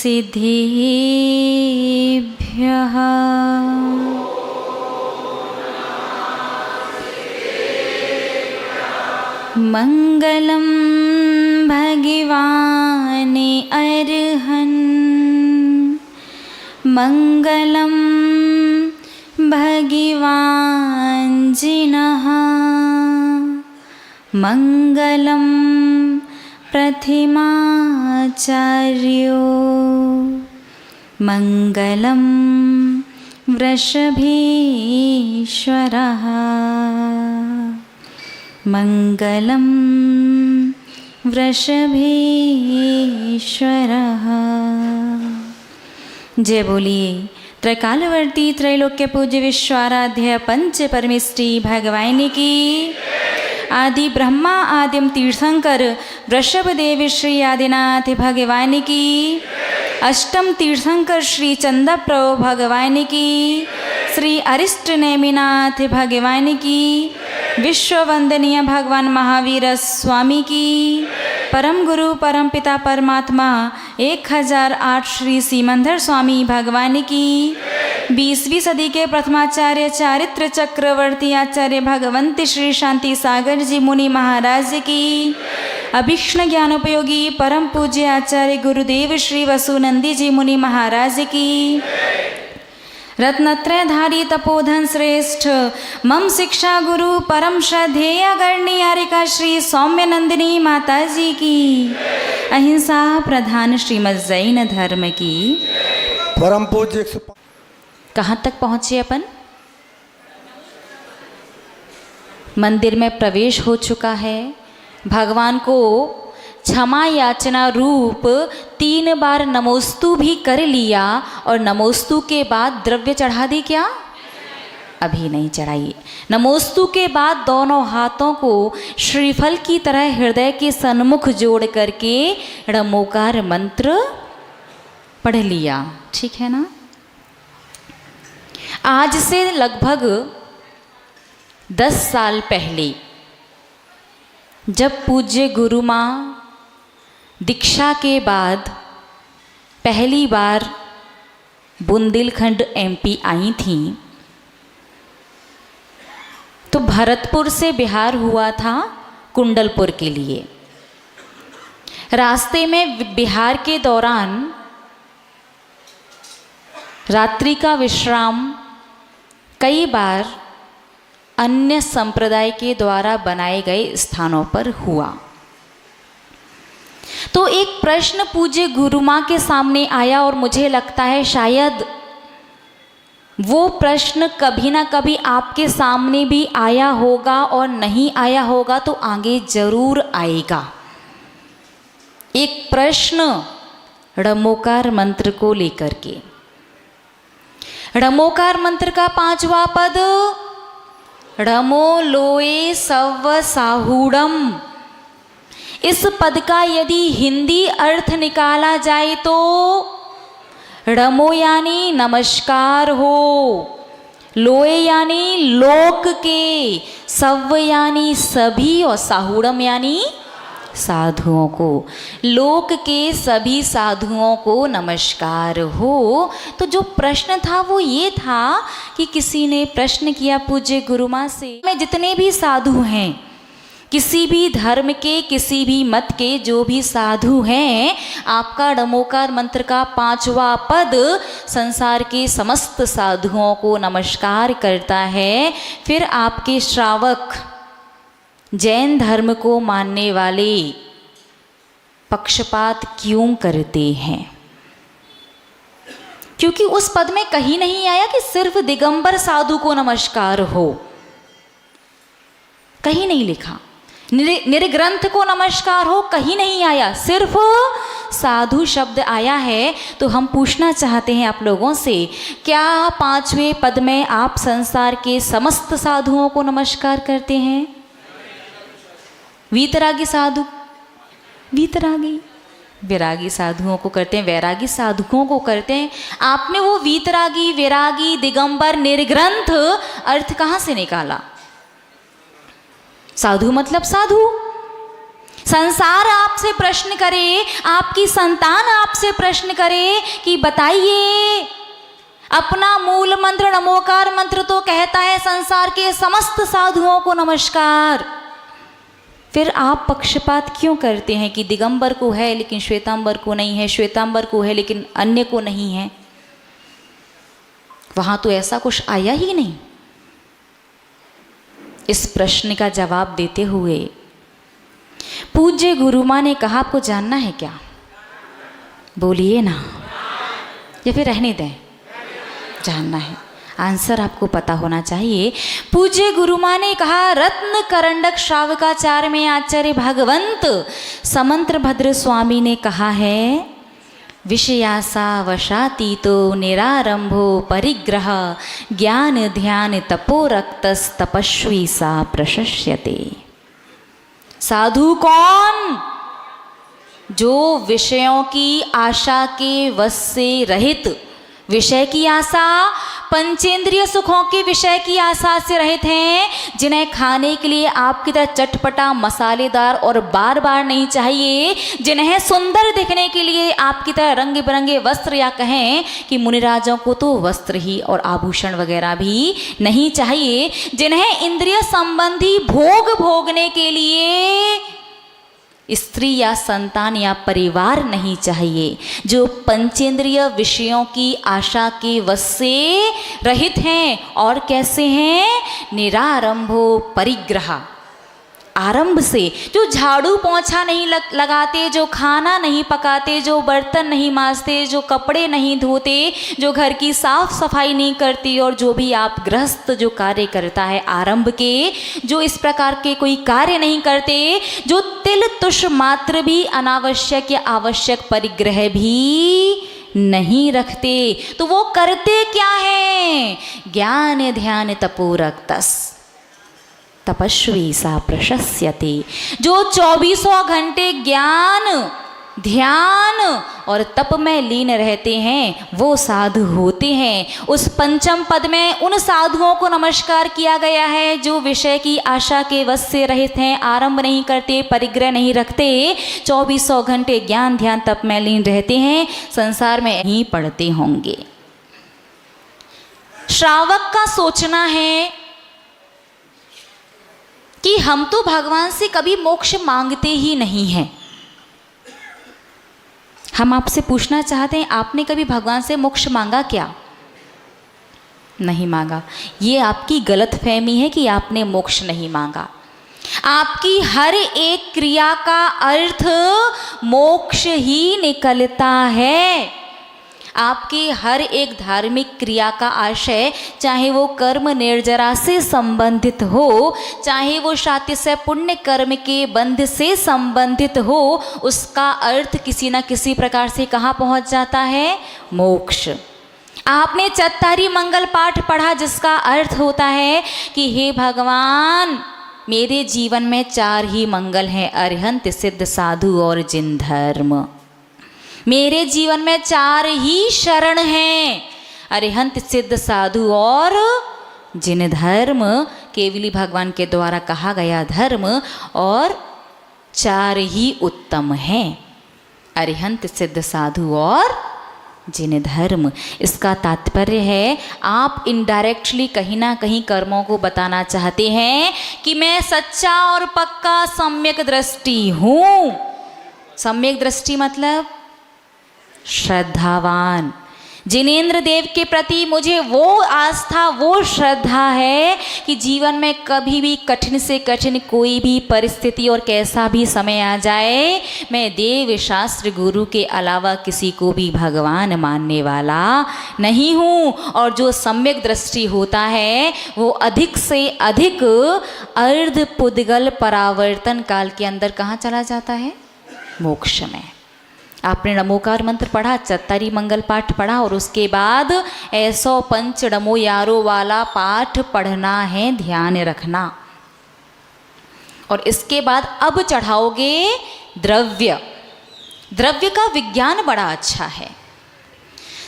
सिद्धिभ्यः। मंगलम भगवान अर्हन्, मंगलम भगवान जिनः, मंगलम प्रथिमाचार्यो, मंगलम वृषभेश्वरः, मंगलम वृषभेश्वरः। जय बोलिए त्रैकालवर्ती त्रैलोक्य पूज्य विश्वाराध्य पंच परमेष्टि भगवान की। आदि ब्रह्मा आदिम तीर्थंकर वृषभदेव श्री आदिनाथ भगवान की। अष्टम तीर्थंकर श्री चंद्रप्रभु भगवान की। श्री अरिष्ट नेमिनाथ भगवान की। विश्व वंदनीय भगवान महावीर स्वामी की। परम गुरु परम पिता परमात्मा 1008 श्री सीमंधर स्वामी भगवान की। 20वीं सदी के प्रथमाचार्य चारित्र चक्रवर्ती आचार्य भगवंत श्री शांति सागर जी मुनि महाराज की। अभीक्ष्ण ज्ञानोपयोगी परम पूज्य आचार्य गुरुदेव श्री वसुनंदी जी मुनि महाराज की। रत्नत्रयधारी तपोधन श्रेष्ठ मम शिक्षा गुरु परम श्रद्धेय गणनीयारिका श्री सौम्य नंदिनी माता जी की। अहिंसा प्रधान श्रीमद् जैन धर्म की। परम पूज्य। कहाँ तक पहुँचे अपन? मंदिर में प्रवेश हो चुका है। भगवान को क्षमा याचना रूप 3 बार नमोस्तु भी कर लिया और नमोस्तु के बाद द्रव्य चढ़ा दी क्या? अभी नहीं चढ़ाई। नमोस्तु के बाद दोनों हाथों को श्रीफल की तरह हृदय के सन्मुख जोड़ करके णमोकार मंत्र पढ़ लिया। ठीक है ना? आज से लगभग 10 साल पहले जब पूज्य गुरु माँ दीक्षा के बाद पहली बार बुंदेलखंड एमपी आई थी, तो भरतपुर से बिहार हुआ था कुंडलपुर के लिए। रास्ते में बिहार के दौरान रात्रि का विश्राम कई बार अन्य संप्रदाय के द्वारा बनाए गए स्थानों पर हुआ। तो एक प्रश्न पूज्य गुरु माँ के सामने आया और मुझे लगता है शायद वो प्रश्न कभी ना कभी आपके सामने भी आया होगा और नहीं आया होगा तो आगे जरूर आएगा। एक प्रश्न णमोकार मंत्र को लेकर के। णमोकार मंत्र का 5वां पद णमो लोए सव्व साहूड़म। इस पद का यदि हिंदी अर्थ निकाला जाए तो णमो यानी नमस्कार हो, लोए यानी लोक के, सव्व यानी सभी और साहूड़म यानी साधुओं को। लोक के सभी साधुओं को नमस्कार हो। तो जो प्रश्न था वो ये था कि किसी ने प्रश्न किया पूज्य गुरु माँ से, में जितने भी साधु हैं, किसी भी धर्म के किसी भी मत के जो भी साधु हैं, आपका णमोकार मंत्र का 5वां पद संसार के समस्त साधुओं को नमस्कार करता है। फिर आपके श्रावक जैन धर्म को मानने वाले पक्षपात क्यों करते हैं? क्योंकि उस पद में कहीं नहीं आया कि सिर्फ दिगंबर साधु को नमस्कार हो, कहीं नहीं लिखा। निर्ग्रंथ को नमस्कार हो, कहीं नहीं आया। सिर्फ साधु शब्द आया है। तो हम पूछना चाहते हैं आप लोगों से, क्या 5वें पद में आप संसार के समस्त साधुओं को नमस्कार करते हैं? वीतरागी साधु, वीतरागी विरागी साधुओं को करते हैं, वैरागी साधुओं को करते हैं। आपने वो वीतरागी, विरागी, दिगंबर, निर्ग्रंथ अर्थ कहाँ से निकाला? साधु मतलब साधु। संसार आपसे प्रश्न करे, आपकी संतान आपसे प्रश्न करे कि बताइए, अपना मूल मंत्र नमोकार मंत्र तो कहता है संसार के समस्त साधुओं को नमस्कार, फिर आप पक्षपात क्यों करते हैं कि दिगंबर को है लेकिन श्वेतांबर को नहीं है, श्वेतांबर को है लेकिन अन्य को नहीं है? वहां तो ऐसा कुछ आया ही नहीं। इस प्रश्न का जवाब देते हुए पूज्य गुरु मां ने कहा, आपको जानना है क्या? बोलिए ना, या फिर रहने दें? जानना है, आंसर आपको पता होना चाहिए। पूज्य गुरु मां ने कहा, रत्न करंडक श्रावकाचार्य में आचार्य भगवंत समंत्र भद्र स्वामी ने कहा है, विषयासा वशातीतो निरारंभो परिग्रह ज्ञान ध्यान तपो रक्तस तपस्वी सा प्रशस्यते। साधु कौन? जो विषयों की आशा के वश से रहित, विषय की आशा, पंचेंद्रिय सुखों के विषय की आशा से रहित हैं, जिन्हें खाने के लिए आपकी तरह चटपटा मसालेदार और बार बार नहीं चाहिए, जिन्हें सुंदर दिखने के लिए आपकी तरह रंग बिरंगे वस्त्र, या कहें कि मुनिराजों को तो वस्त्र ही और आभूषण वगैरह भी नहीं चाहिए, जिन्हें इंद्रिय संबंधी भोग भोगने के लिए स्त्री या संतान या परिवार नहीं चाहिए, जो पंचेंद्रिय विषयों की आशा के वश से रहित हैं। और कैसे हैं? निरारंभो परिग्रह, आरंभ से, जो झाड़ू पोंछा नहीं लगाते, जो खाना नहीं पकाते, जो बर्तन नहीं मांजते, जो कपड़े नहीं धोते, जो घर की साफ सफाई नहीं करती, और जो भी आप गृहस्थ जो कार्य करता है आरंभ के, जो इस प्रकार के कोई कार्य नहीं करते, जो तिल तुष मात्र भी अनावश्यक या आवश्यक परिग्रह भी नहीं रखते, तो वो करते क्या है? ज्ञान ध्यान तपो रक्तस तपस्वी सा प्रशस्यते। जो 24 घंटे ज्ञान ध्यान और तप में लीन रहते हैं, वो साधु होते हैं। उस पंचम पद में उन साधुओं को नमस्कार किया गया है जो विषय की आशा के वश से रहित हैं, आरंभ नहीं करते, परिग्रह नहीं रखते, 24 घंटे ज्ञान ध्यान तप में लीन रहते हैं, संसार में ही पढ़ते होंगे। श्रावक का सोचना है कि हम तो भगवान से कभी मोक्ष मांगते ही नहीं हैं। हम आपसे पूछना चाहते हैं, आपने कभी भगवान से मोक्ष मांगा क्या? नहीं मांगा। ये आपकी गलतफहमी है कि आपने मोक्ष नहीं मांगा। आपकी हर एक क्रिया का अर्थ मोक्ष ही निकलता है। आपकी हर एक धार्मिक क्रिया का आशय, चाहे वो कर्म निर्जरा से संबंधित हो, चाहे वो शातिशय पुण्य कर्म के बंध से संबंधित हो, उसका अर्थ किसी न किसी प्रकार से कहाँ पहुँच जाता है? मोक्ष। आपने चत्तारी मंगल पाठ पढ़ा, जिसका अर्थ होता है कि हे भगवान, मेरे जीवन में 4 ही मंगल हैं, अरिहंत सिद्ध साधु और जिन धर्म। मेरे जीवन में 4 ही शरण हैं, अरिहंत सिद्ध साधु और जिन धर्म, केवली भगवान के द्वारा कहा गया धर्म, और 4 ही उत्तम हैं, अरिहंत सिद्ध साधु और जिन धर्म। इसका तात्पर्य है, आप इनडायरेक्टली कहीं ना कहीं कर्मों को बताना चाहते हैं कि मैं सच्चा और पक्का सम्यक दृष्टि हूँ। सम्यक दृष्टि मतलब श्रद्धावान। जिनेंद्र देव के प्रति मुझे वो आस्था, वो श्रद्धा है कि जीवन में कभी भी कठिन से कठिन कोई भी परिस्थिति और कैसा भी समय आ जाए, मैं देव शास्त्र गुरु के अलावा किसी को भी भगवान मानने वाला नहीं हूँ। और जो सम्यक दृष्टि होता है वो अधिक से अधिक अर्ध पुद्गल परावर्तन काल के अंदर कहाँ चला जाता है? मोक्ष में। आपने नमोकार मंत्र पढ़ा, चत्तारी मंगल पाठ पढ़ा, और उसके बाद ऐसो पंच नमो यारो वाला पाठ पढ़ना है, ध्यान रखना। और इसके बाद अब चढ़ाओगे द्रव्य। द्रव्य का विज्ञान बड़ा अच्छा है।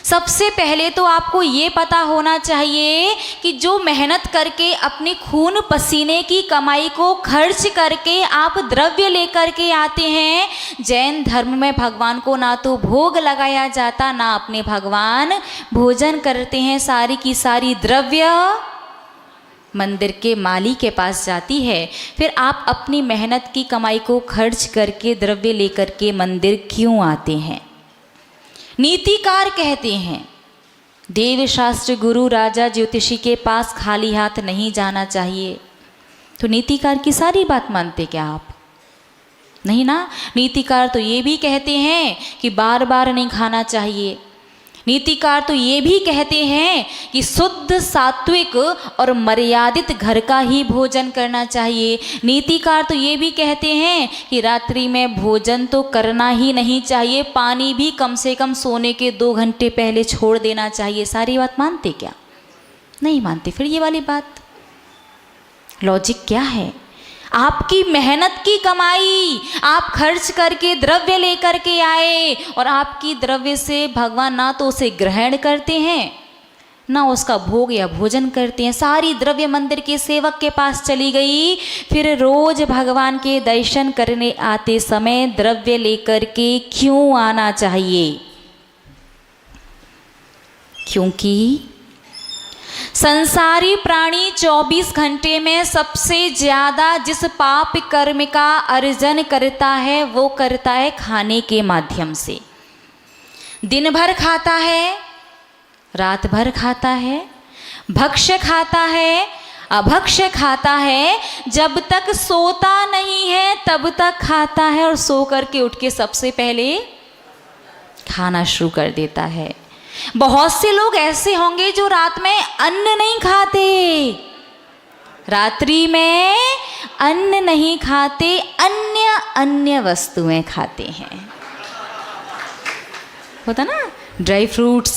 सबसे पहले तो आपको ये पता होना चाहिए कि जो मेहनत करके अपनी खून पसीने की कमाई को खर्च करके आप द्रव्य लेकर के आते हैं, जैन धर्म में भगवान को ना तो भोग लगाया जाता, ना अपने भगवान भोजन करते हैं। सारी की सारी द्रव्य मंदिर के माली के पास जाती है। फिर आप अपनी मेहनत की कमाई को खर्च करके द्रव्य लेकर के मंदिर क्यों आते हैं? नीतिकार कहते हैं देवशास्त्र गुरु राजा ज्योतिषी के पास खाली हाथ नहीं जाना चाहिए। तो नीतिकार की सारी बात मानते क्या आप? नहीं ना। नीतिकार तो ये भी कहते हैं कि बार बार नहीं खाना चाहिए। नीतिकार तो ये भी कहते हैं कि शुद्ध सात्विक और मर्यादित घर का ही भोजन करना चाहिए। नीतिकार तो ये भी कहते हैं कि रात्रि में भोजन तो करना ही नहीं चाहिए, पानी भी कम से कम सोने के 2 घंटे पहले छोड़ देना चाहिए। सारी बात मानते क्या? नहीं मानते। फिर ये वाली बात लॉजिक क्या है? आपकी मेहनत की कमाई आप खर्च करके द्रव्य लेकर के आए और आपकी द्रव्य से भगवान ना तो उसे ग्रहण करते हैं ना उसका भोग या भोजन करते हैं। सारी द्रव्य मंदिर के सेवक के पास चली गई। फिर रोज भगवान के दर्शन करने आते समय द्रव्य लेकर के क्यों आना चाहिए? क्योंकि संसारी प्राणी 24 घंटे में सबसे ज़्यादा जिस पाप कर्म का अर्जन करता है वो करता है खाने के माध्यम से। दिन भर खाता है, रात भर खाता है, भक्ष्य खाता है, अभक्ष्य खाता है, जब तक सोता नहीं है तब तक खाता है और सो करके उठ के सबसे पहले खाना शुरू कर देता है। बहुत से लोग ऐसे होंगे जो रात में अन्न नहीं खाते, रात्रि में अन्न नहीं खाते, अन्य वस्तुएं खाते हैं। होता ना, ड्राई फ्रूट्स,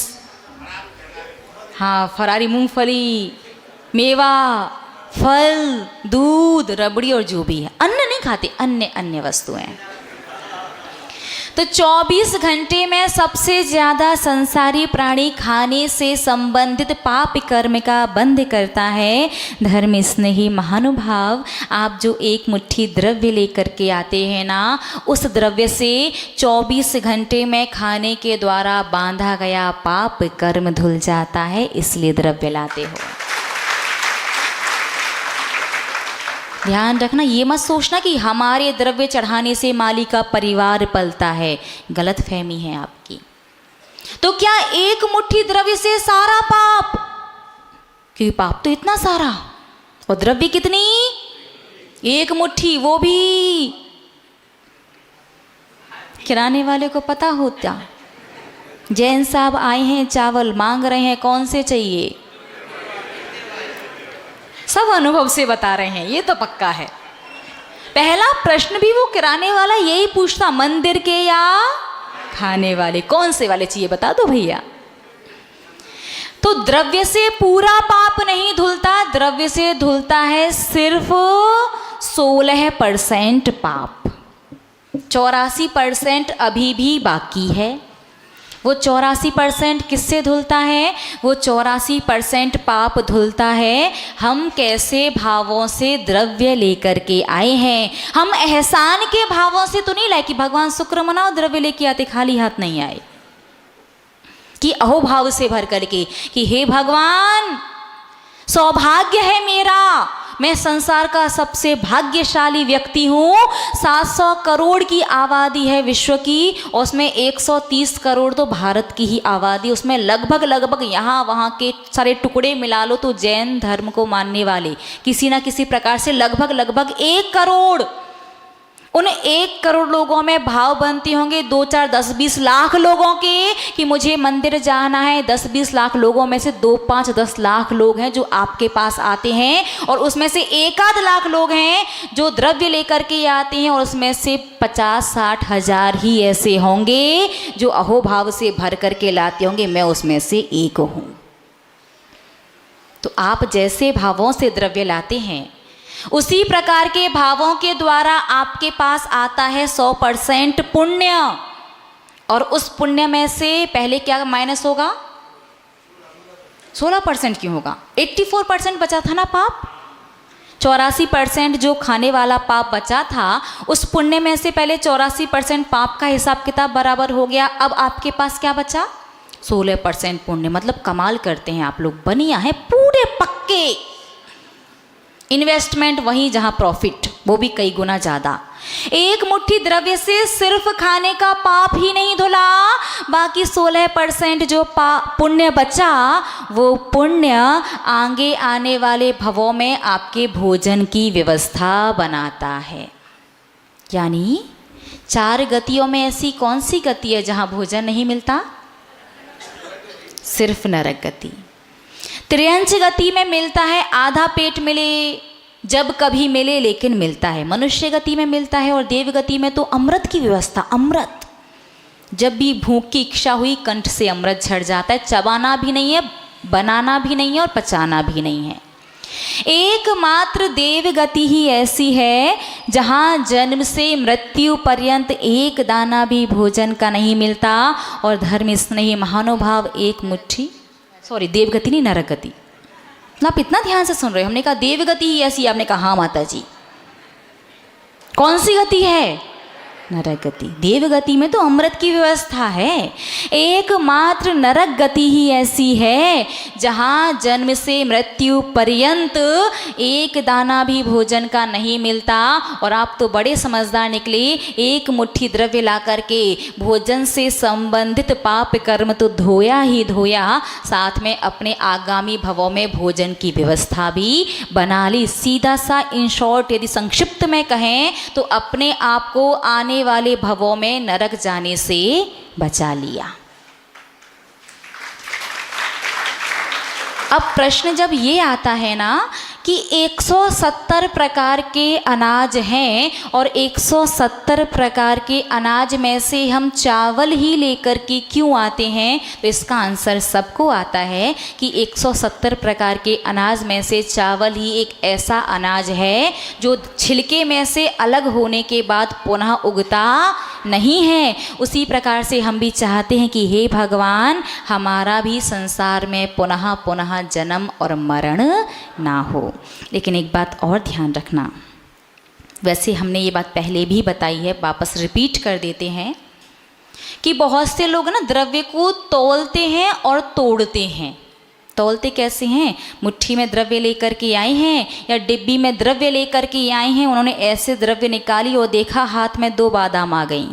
हाँ, फरारी मूंगफली, मेवा, फल, दूध, रबड़ी और जो भी है, अन्न नहीं खाते, अन्य वस्तुएं। तो 24 घंटे में सबसे ज़्यादा संसारी प्राणी खाने से संबंधित पाप कर्म का बंध करता है। धर्म स्नेही महानुभाव, आप जो एक मुट्ठी द्रव्य लेकर के आते हैं ना, उस द्रव्य से 24 घंटे में खाने के द्वारा बांधा गया पाप कर्म धुल जाता है, इसलिए द्रव्य लाते हो। ध्यान रखना, ये मत सोचना कि हमारे द्रव्य चढ़ाने से माली का परिवार पलता है, गलत फहमी है आपकी। तो क्या एक मुट्ठी द्रव्य से सारा पाप? क्योंकि पाप तो इतना सारा, और द्रव्य कितनी? एक मुट्ठी, वो भी किराने वाले को पता होता। जैन साहब आए हैं, चावल मांग रहे हैं, कौन से चाहिए? सब अनुभव से बता रहे हैं, ये तो पक्का है। पहला प्रश्न भी वो किराने वाला यही पूछता, मंदिर के या खाने वाले, कौन से वाले चाहिए बता दो भैया। तो द्रव्य से पूरा पाप नहीं धुलता, द्रव्य से धुलता है सिर्फ 16% पाप। 84% अभी भी बाकी है। वो 84% किससे धुलता है? वो 84% पाप धुलता है हम कैसे भावों से द्रव्य लेकर के आए हैं। हम एहसान के भावों से तो नहीं लाए कि भगवान शुक्र मनाओ, द्रव्य लेके आते, खाली हाथ नहीं आए, कि अहोभाव से भर करके कि हे भगवान, सौभाग्य है मेरा, मैं संसार का सबसे भाग्यशाली व्यक्ति हूँ। 700 करोड़ की आबादी है विश्व की, और उसमें 130 करोड़ तो भारत की ही आबादी, उसमें लगभग यहाँ वहाँ के सारे टुकड़े मिला लो तो जैन धर्म को मानने वाले किसी ना किसी प्रकार से लगभग 1 करोड़। उन 1 करोड़ लोगों में भाव बनते होंगे 2, 4, 10, 20 लाख लोगों के कि मुझे मंदिर जाना है। 10-20 लाख लोगों में से 2, 5, 10 लाख लोग हैं जो आपके पास आते हैं, और उसमें से 1-8 लाख लोग हैं जो द्रव्य लेकर के आते हैं, और उसमें से 50-60 हज़ार ही ऐसे होंगे जो अहोभाव से भर करके लाते होंगे। मैं उसमें से एक हूँ। तो आप जैसे भावों से द्रव्य लाते हैं, उसी प्रकार के भावों के द्वारा आपके पास आता है 100% पुण्य, और उस पुण्य में से पहले क्या माइनस होगा? 16% क्यों होगा? 84% बचा था ना पाप। 84% जो खाने वाला पाप बचा था, उस पुण्य में से पहले 84% पाप का हिसाब किताब बराबर हो गया। अब आपके पास क्या बचा? 16% पुण्य। मतलब कमाल करते हैं आप लोग, बनिया है पूरे पक्के। इन्वेस्टमेंट वहीं जहां प्रॉफिट, वो भी कई गुना ज़्यादा। एक मुट्ठी द्रव्य से सिर्फ खाने का पाप ही नहीं धुला, बाकी 16% जो पुण्य बचा, वो पुण्य आगे आने वाले भवों में आपके भोजन की व्यवस्था बनाता है। यानी 4 गतियों में ऐसी कौन सी गति है जहां भोजन नहीं मिलता? सिर्फ नरक गति। त्रियंच गति में मिलता है, आधा पेट मिले जब कभी मिले, लेकिन मिलता है। मनुष्य गति में मिलता है, और देव गति में तो अमृत की व्यवस्था। अमृत, जब भी भूख की इच्छा हुई, कंठ से अमृत झड़ जाता है। चबाना भी नहीं है, बनाना भी नहीं है, और पचाना भी नहीं है। एकमात्र देव गति ही ऐसी है जहाँ जन्म से मृत्यु पर्यंत एक दाना भी भोजन का नहीं मिलता, और धर्म स्नेही महानुभाव एक मुट्ठी, सॉरी देव गति नहीं, नरक गति। आप इतना ध्यान से सुन रहे हो। हमने कहा देव गति ही ऐसी, आपने कहा हाँ माता जी। कौन सी गति है? नरक गति। देव गति में तो अमृत की व्यवस्था है। एकमात्र नरक गति ही ऐसी है जहाँ जन्म से मृत्यु पर्यंत एक दाना भी भोजन का नहीं मिलता। और आप तो बड़े समझदार निकले, एक मुट्ठी द्रव्य ला करके भोजन से संबंधित पाप कर्म तो धोया ही धोया, साथ में अपने आगामी भवों में भोजन की व्यवस्था भी बना ली। सीधा सा इन शॉर्ट यदि संक्षिप्त में कहें तो अपने आप को आने वाले भवों में नरक जाने से बचा लिया। अब प्रश्न जब ये आता है ना कि 170 प्रकार के अनाज हैं, और 170 प्रकार के अनाज में से हम चावल ही लेकर के क्यों आते हैं, तो इसका आंसर सबको आता है कि 170 प्रकार के अनाज में से चावल ही एक ऐसा अनाज है जो छिलके में से अलग होने के बाद पुनः उगता नहीं है। उसी प्रकार से हम भी चाहते हैं कि हे भगवान, हमारा भी संसार में पुनः पुनः जन्म और मरण ना हो। लेकिन एक बात और ध्यान रखना, वैसे हमने ये बात पहले भी बताई है, वापस रिपीट कर देते हैं कि बहुत से लोग ना द्रव्य को तौलते हैं और तोड़ते हैं। तौलते कैसे हैं? मुट्ठी में द्रव्य लेकर के आए हैं या डिब्बी में द्रव्य लेकर के आए हैं, उन्होंने ऐसे द्रव्य निकाली और देखा हाथ में 2 बादाम आ गई।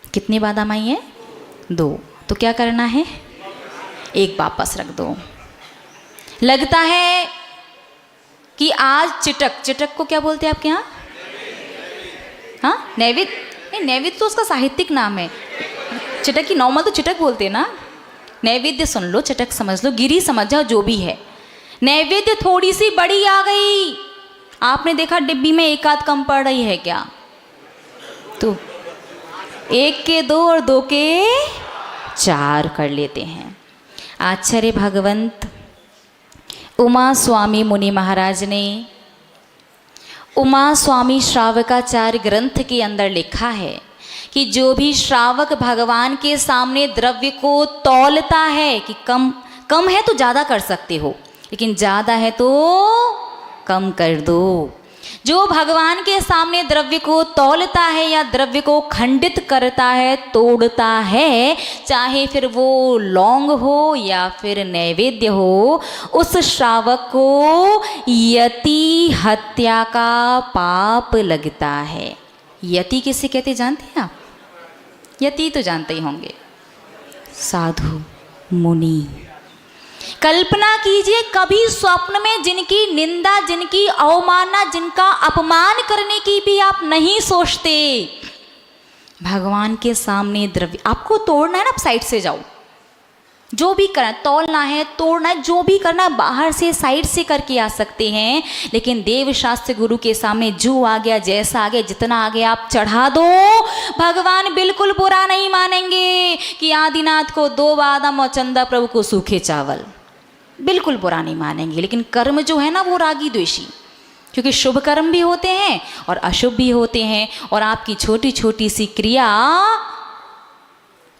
कितनी बादाम आई है? 2। तो क्या करना है? 1 वापस रख दो। लगता है कि आज चिटक को क्या बोलते हैं आपके यहाँ? हाँ, नैवेद्य नहीं, नैवेद्य तो उसका साहित्यिक नाम है। चिटक की नॉर्मल तो चिटक बोलते हैं ना। नैवेद्य सुन लो, चटक समझ लो, गिरी समझ जाओ, जो भी है। नैवेद्य थोड़ी सी बड़ी आ गई, आपने देखा डिब्बी में 1 आध कम पड़ रही है क्या? तो 1 के 2 और 2 के 4 कर लेते हैं। आचार्य भगवंत उमा स्वामी मुनि महाराज ने उमा स्वामी श्रावकाचार्य ग्रंथ के अंदर लिखा है कि जो भी श्रावक भगवान के सामने द्रव्य को तौलता है कि कम है तो ज़्यादा कर सकते हो, लेकिन ज़्यादा है तो कम कर दो। जो भगवान के सामने द्रव्य को तौलता है या द्रव्य को खंडित करता है, तोड़ता है, चाहे फिर वो लौंग हो या फिर नैवेद्य हो, उस श्रावक को यति हत्या का पाप लगता है। यति किसे कहते जानते हैं आप? यति तो जानते ही होंगे, साधु मुनि। कल्पना कीजिए, कभी स्वप्न में जिनकी निंदा, जिनकी अवमानना, जिनका अपमान करने की भी आप नहीं सोचते, भगवान के सामने द्रव्य आपको तोड़ना है ना, आप साइड से जाओ। जो भी करना, तौलना है, तोड़ना है, जो भी करना बाहर से साइड से करके आ सकते हैं, लेकिन देव शास्त्र गुरु के सामने जो आ गया, जैसा आ गया, जितना आ गया आप चढ़ा दो। भगवान बिल्कुल बुरा नहीं मानेंगे कि आदिनाथ को 2 बादाम और चंदा प्रभु को सूखे चावल, बिल्कुल बुरा नहीं मानेंगे। लेकिन कर्म जो है ना वो रागी द्वेषी, क्योंकि शुभ कर्म भी होते हैं और अशुभ भी होते हैं, और आपकी छोटी छोटी सी क्रिया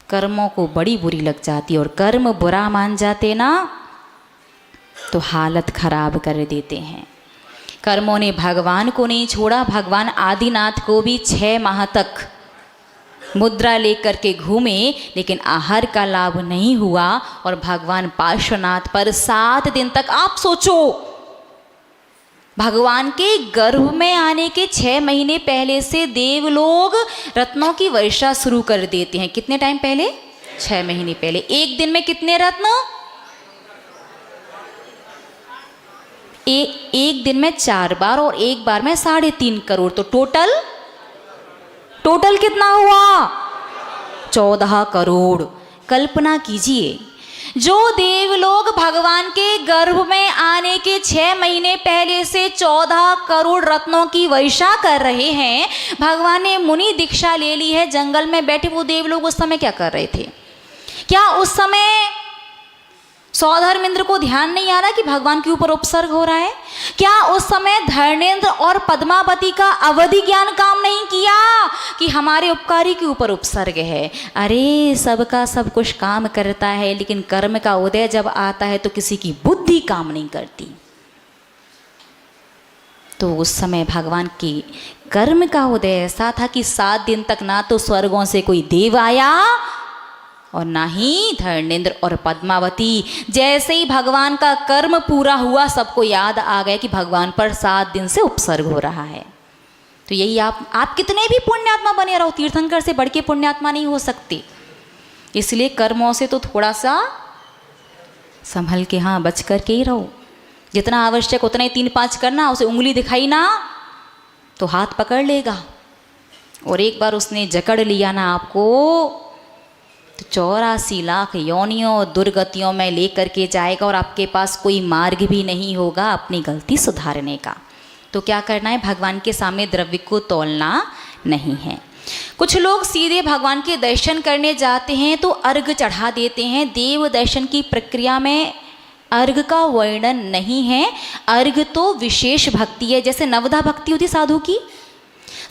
कर्मों को बड़ी बुरी लग जाती, और कर्म बुरा मान जाते ना तो हालत खराब कर देते हैं। कर्मों ने भगवान को नहीं छोड़ा, भगवान आदिनाथ को भी 6 माह तक मुद्रा लेकर के घूमे, लेकिन आहार का लाभ नहीं हुआ, और भगवान पार्श्वनाथ पर 7 दिन तक, आप सोचो, भगवान के गर्भ में आने के 6 महीने पहले से देवलोग रत्नों की वर्षा शुरू कर देते हैं। कितने टाइम पहले? 6 महीने पहले। एक दिन में कितने रत्न? एक दिन में 4 बार, और एक बार में 3.5 करोड़, तो टोटल कितना हुआ? 14 करोड़। कल्पना कीजिए, जो देवलोग भगवान के गर्भ में आने के 6 महीने पहले से 14 करोड़ रत्नों की वर्षा कर रहे हैं, भगवान ने मुनि दीक्षा ले ली है, जंगल में बैठे, वो देवलोग उस समय क्या कर रहे थे? क्या उस समय सौधर्मेंद्र को ध्यान नहीं आ रहा कि भगवान के ऊपर उपसर्ग हो रहा है? क्या उस समय धर्मेंद्र और पद्मावती का अवधि ज्ञान काम नहीं किया कि हमारे उपकारी के ऊपर उपसर्ग है? अरे सबका सब कुछ काम करता है, लेकिन कर्म का उदय जब आता है तो किसी की बुद्धि काम नहीं करती। तो उस समय भगवान के कर्म का उदय ऐसा था कि 7 दिन तक ना तो स्वर्गों से कोई देव आया और ना ही धर्मेंद्र और पद्मावती। जैसे ही भगवान का कर्म पूरा हुआ, सबको याद आ गया कि भगवान पर 7 दिन से उपसर्ग हो रहा है। तो यही आप कितने भी पुण्यात्मा बने रहो, तीर्थंकर से बढ़ के पुण्यात्मा नहीं हो सकते। इसलिए कर्मों से तो थोड़ा सा संभल के, हाँ, बच कर के ही रहो। जितना आवश्यक उतना ही 3-5 करना, उसे उंगली दिखाई ना तो हाथ पकड़ लेगा, और एक बार उसने जकड़ लिया ना आपको तो 84 लाख योनियों और दुर्गतियों में लेकर के जाएगा, और आपके पास कोई मार्ग भी नहीं होगा अपनी गलती सुधारने का। तो क्या करना है? भगवान के सामने द्रव्य को तौलना नहीं है। कुछ लोग सीधे भगवान के दर्शन करने जाते हैं तो अर्घ चढ़ा देते हैं। देव दर्शन की प्रक्रिया में अर्घ का वर्णन नहीं है। अर्घ तो विशेष भक्ति है, जैसे नवधा भक्ति होती साधु की।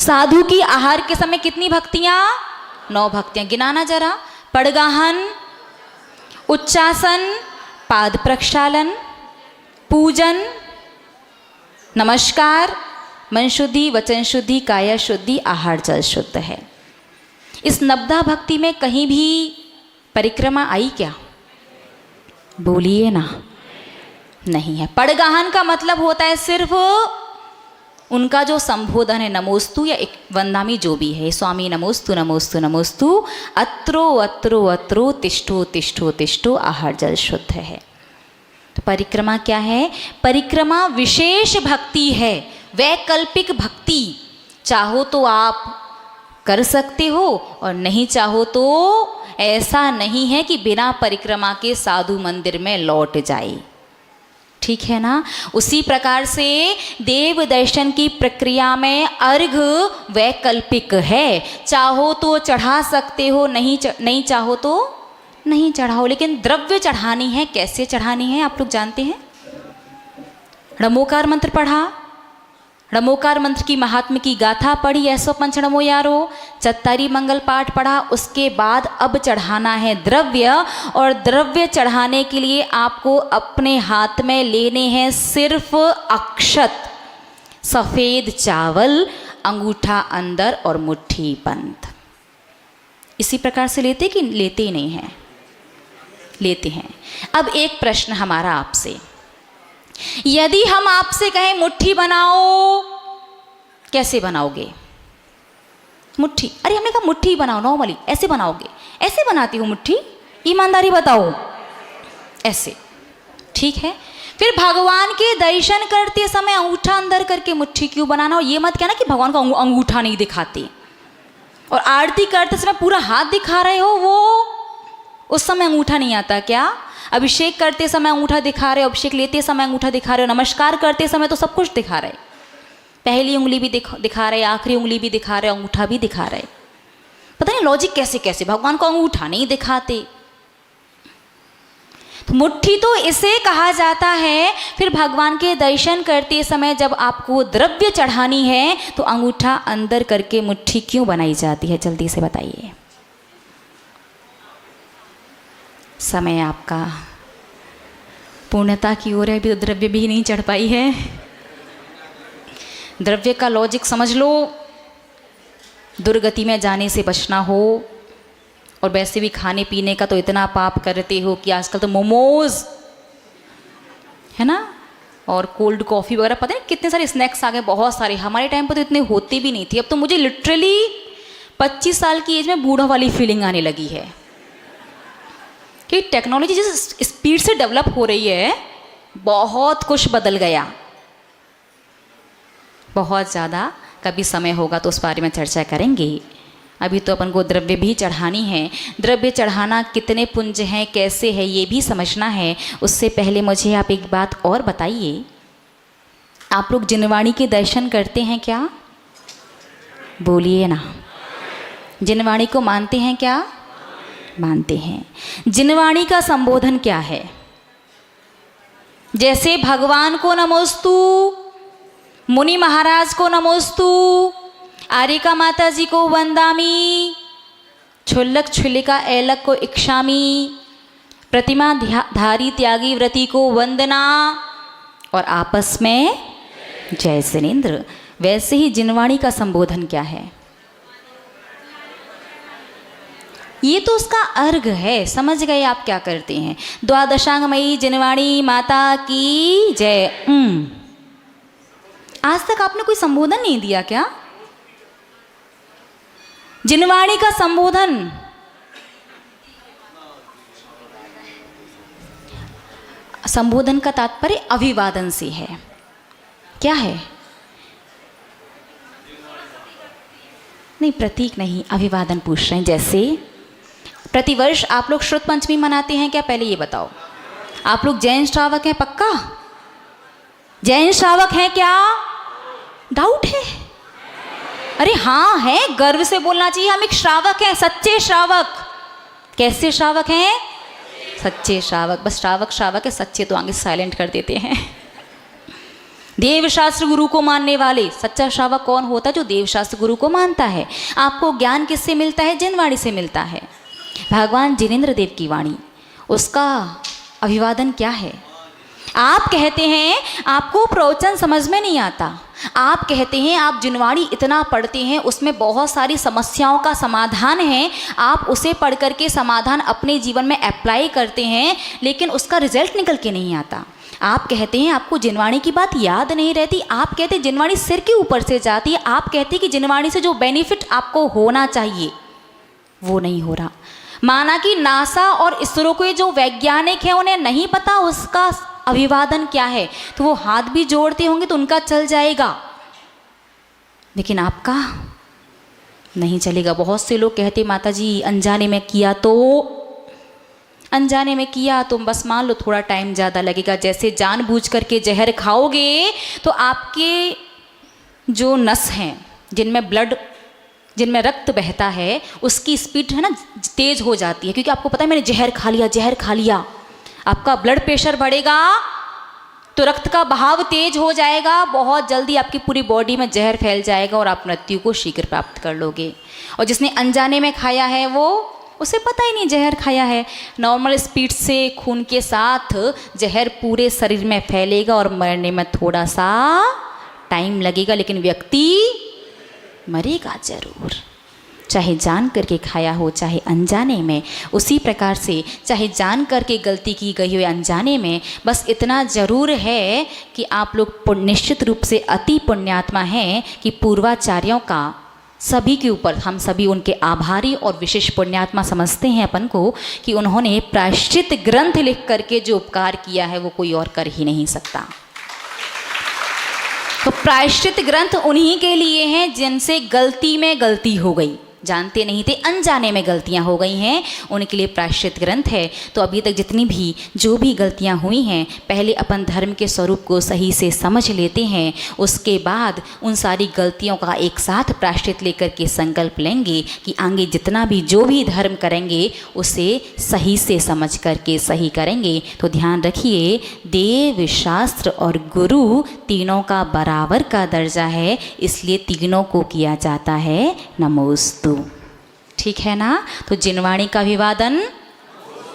साधु की आहार के समय कितनी भक्तियाँ? 9 भक्तियाँ। गिनाना जरा। पड़गाहन, उच्चासन, पाद प्रक्षालन, पूजन, नमस्कार, मन शुद्धि, वचन शुद्धि, काया शुद्धि, आहार जल शुद्ध है। इस नवधा भक्ति में कहीं भी परिक्रमा आई क्या? बोलिए ना। नहीं है। पड़गाहन का मतलब होता है सिर्फ उनका जो संबोधन है, नमोस्तु या एक वंदामी जो भी है, स्वामी नमोस्तु नमोस्तु नमोस्तु, अत्रो अत्रो अत्रो, तिष्ठो तिष्ठो तिष्ठो, आहार जल शुद्ध है। तो परिक्रमा क्या है? परिक्रमा विशेष भक्ति है, वैकल्पिक भक्ति। चाहो तो आप कर सकते हो और नहीं चाहो तो ऐसा नहीं है कि बिना परिक्रमा के साधु मंदिर में लौट जाए। ठीक है ना? उसी प्रकार से देव दर्शन की प्रक्रिया में अर्घ वैकल्पिक है। चाहो तो चढ़ा सकते हो, नहीं चाहो तो नहीं चढ़ाओ, लेकिन द्रव्य चढ़ानी है। कैसे चढ़ानी है आप लोग जानते हैं? णमोकार मंत्र पढ़ा, णमोकार मंत्र की महात्म्य की गाथा पढ़ी, 105 नमो यारो, चत्तारी मंगल पाठ पढ़ा। उसके बाद अब चढ़ाना है द्रव्य, और द्रव्य चढ़ाने के लिए आपको अपने हाथ में लेने हैं सिर्फ अक्षत, सफ़ेद चावल, अंगूठा अंदर और मुट्ठी बंद। इसी प्रकार से लेते कि लेते ही नहीं हैं? लेते हैं। अब एक प्रश्न हमारा आपसे, यदि हम आपसे कहें मुट्ठी बनाओ, कैसे बनाओगे? मुट्ठी, अरे हमने कहा मुट्ठी बनाओ, नॉर्मली ऐसे बनाओगे? ऐसे बनाती हूँ मुट्ठी, ईमानदारी बताओ। ऐसे, ठीक है। फिर भगवान के दर्शन करते समय अंगूठा अंदर करके मुट्ठी क्यों बनाना? और ये मत कहना कि भगवान को अंगूठा नहीं दिखाते, और आरती करते समय पूरा हाथ दिखा रहे हो, वो उस समय अंगूठा नहीं आता क्या? अभिषेक करते समय अंगूठा दिखा रहे हो, अभिषेक लेते समय अंगूठा दिखा रहे हो, नमस्कार करते समय तो सब कुछ दिखा रहे, पहली उंगली भी दिखा रहे, आखिरी उंगली भी दिखा रहे, अंगूठा भी दिखा रहे। पता नहीं लॉजिक कैसे कैसे भगवान को अंगूठा नहीं दिखाते। तो मुट्ठी तो इसे कहा जाता है। फिर भगवान के दर्शन करते समय जब आपको द्रव्य चढ़ानी है तो अंगूठा अंदर करके मुट्ठी क्यों बनाई जाती है? जल्दी से बताइए। समय आपका पूर्णता की ओर है, अभी तो द्रव्य भी नहीं चढ़ पाई है। द्रव्य का लॉजिक समझ लो, दुर्गति में जाने से बचना हो, और वैसे भी खाने पीने का तो इतना पाप करते हो कि आजकल तो मोमोज है ना, और कोल्ड कॉफ़ी वगैरह, पता नहीं कितने सारे स्नैक्स आ गए, बहुत सारे। हमारे टाइम पर तो इतने होते भी नहीं थे। अब तो मुझे लिटरली 25 साल की एज में बूढ़ा वाली फीलिंग आने लगी है कि टेक्नोलॉजी जिस स्पीड से डेवलप हो रही है, बहुत कुछ बदल गया, बहुत ज़्यादा। कभी समय होगा तो उस बारे में चर्चा करेंगे। अभी तो अपन को द्रव्य भी चढ़ानी है। द्रव्य चढ़ाना कितने पुंज हैं, कैसे है, ये भी समझना है। उससे पहले मुझे आप एक बात और बताइए, आप लोग जिनवाणी के दर्शन करते हैं क्या? बोलिए ना। जिनवाणी को मानते हैं क्या? मानते हैं। जिनवाणी का संबोधन क्या है? जैसे भगवान को नमोस्तु, मुनि महाराज को नमोस्तु, आरिका माता जी को वंदामी, क्षुल्लक क्षुल्लिका ऐलक को इक्षामी, प्रतिमा धारी त्यागी व्रती को वंदना, और आपस में जय जिनेंद्र। वैसे ही जिनवाणी का संबोधन क्या है? ये तो उसका अर्घ है। समझ गए आप क्या करते हैं? द्वादशांगमयी जिनवाणी माता की जय। आज तक आपने कोई संबोधन नहीं दिया क्या? जिनवाणी का संबोधन संबोधन का तात्पर्य अभिवादन से है। क्या है? नहीं, प्रतीक नहीं, अभिवादन पूछ रहे हैं। जैसे प्रतिवर्ष आप लोग श्रुत पंचमी मनाते हैं क्या? पहले ये बताओ, आप लोग जैन श्रावक हैं पक्का? जैन श्रावक हैं क्या? डाउट है? अरे हाँ है, गर्व से बोलना चाहिए। हम एक श्रावक हैं, सच्चे श्रावक। कैसे श्रावक हैं? सच्चे श्रावक। बस श्रावक श्रावक है, सच्चे तो आगे साइलेंट कर देते हैं। देवशास्त्र गुरु को मानने वाले। सच्चा श्रावक कौन होता है? जो देवशास्त्र गुरु को मानता है। आपको ज्ञान किससे मिलता है? जिनवाणी से मिलता है। भगवान जिनेंद्र देव की वाणी, उसका अभिवादन क्या है? आप कहते हैं आपको प्रवचन समझ में नहीं आता, आप कहते हैं आप जिनवाणी इतना पढ़ते हैं, उसमें बहुत सारी समस्याओं का समाधान है, आप उसे पढ़ करके समाधान अपने जीवन में अप्लाई करते हैं, लेकिन उसका रिजल्ट निकल के नहीं आता। आप कहते हैं आपको जिनवाणी की बात याद नहीं रहती, आप कहते हैं जिनवाणी सिर के ऊपर से जाती है, आप कहते हैं कि जिनवाणी से जो बेनिफिट आपको होना चाहिए वो नहीं हो रहा। माना कि नासा और इसरो के जो वैज्ञानिक हैं उन्हें नहीं पता उसका अभिवादन क्या है, तो वो हाथ भी जोड़ते होंगे तो उनका चल जाएगा, लेकिन आपका नहीं चलेगा। बहुत से लोग कहते माता जी अनजाने में किया तो, अनजाने में किया तो बस मान लो थोड़ा टाइम ज़्यादा लगेगा। जैसे जानबूझ करके जहर खाओगे तो आपके जो नस हैं जिनमें ब्लड, जिनमें रक्त बहता है, उसकी स्पीड है ना तेज़ हो जाती है, क्योंकि आपको पता है मैंने जहर खा लिया, जहर खा लिया। आपका ब्लड प्रेशर बढ़ेगा तो रक्त का बहाव तेज हो जाएगा, बहुत जल्दी आपकी पूरी बॉडी में जहर फैल जाएगा और आप मृत्यु को शीघ्र प्राप्त कर लोगे। और जिसने अनजाने में खाया है वो, उसे पता ही नहीं जहर खाया है, नॉर्मल स्पीड से खून के साथ जहर पूरे शरीर में फैलेगा और मरने में थोड़ा सा टाइम लगेगा, लेकिन व्यक्ति मरेगा जरूर, चाहे जान करके खाया हो चाहे अनजाने में। उसी प्रकार से चाहे जान करके गलती की गई हो अनजाने में, बस इतना ज़रूर है कि आप लोग निश्चित रूप से अति पुण्यात्मा हैं कि पूर्वाचार्यों का सभी के ऊपर हम सभी उनके आभारी और विशेष पुण्यात्मा समझते हैं अपन को, कि उन्होंने प्रायश्चित ग्रंथ लिख करके जो उपकार किया है वो कोई और कर ही नहीं सकता। तो प्रायश्चित ग्रंथ उन्हीं के लिए हैं जिनसे गलती में गलती हो गई, जानते नहीं थे, अनजाने में गलतियां हो गई हैं, उनके लिए प्रायश्चित ग्रंथ है। तो अभी तक जितनी भी जो भी गलतियां हुई हैं, पहले अपन धर्म के स्वरूप को सही से समझ लेते हैं, उसके बाद उन सारी गलतियों का एक साथ प्रायश्चित लेकर के संकल्प लेंगे कि आगे जितना भी जो भी धर्म करेंगे उसे सही से समझ करके सही करेंगे। तो ध्यान रखिए, देव, शास्त्र और गुरु तीनों का बराबर का दर्जा है, इसलिए तीनों को किया जाता है नमोस्तु। ठीक है ना? तो जिनवाणी का अभिवादन